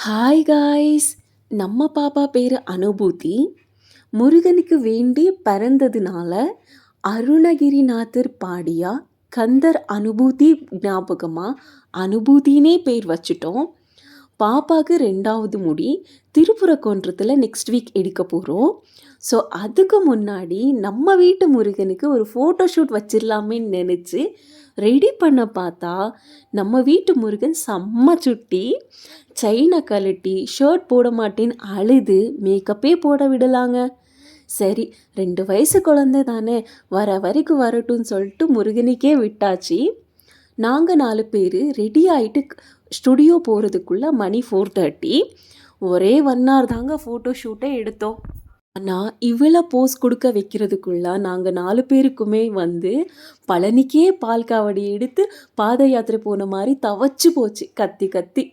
Hi guys! நம்ம பாப்பா பேரு அனுபூதி. முருகனுக்கு வேண்டி பிறந்ததுனால, அருணகிரிநாதர் பாடிய கந்தர் அனுபூதி ஞாபகமா அனுபூதினே பேர் வச்சுட்டோம். பாப்பாக்கு 2வது முடி திருப்பரங்குன்றத்துல நெக்ஸ்ட் வீக் எடுக்க போறோம். ஸோ அதுக்கு முன்னாடி நம்ம வீட்டு முருகனுக்கு ஒரு ஃபோட்டோ ஷூட் வச்சிடலாமேன்னு நெனச்சு ரெடி பண்ண பார்த்தா, நம்ம வீட்டு முருகன் செம்ம சுட்டி. செயினை கழட்டி ஷர்ட் போட மாட்டேன்னு அழுது மேக்கப்பே போட விடலாங்க. சரி, 2 வயசு குழந்தை தானே, வர வரைக்கும் வரட்டும்னு சொல்லிட்டு முருகனுக்கே விட்டாச்சு. நாங்கள் 4 பேர் ரெடி ஆகிட்டு ஸ்டுடியோ போகிறதுக்குள்ளே மணி 4:30. ஒரே 1 hour தாங்க ஃபோட்டோ ஷூட்டை எடுத்தோம். ஆனால் இவ்வளோ போஸ் கொடுக்க வைக்கிறதுக்குள்ள நாங்கள் 4 பேருக்குமே பழனிக்கே பால் காவடி எடுத்து பாத யாத்திரை போன மாதிரி தவச்சு போச்சு கத்தி கத்தி.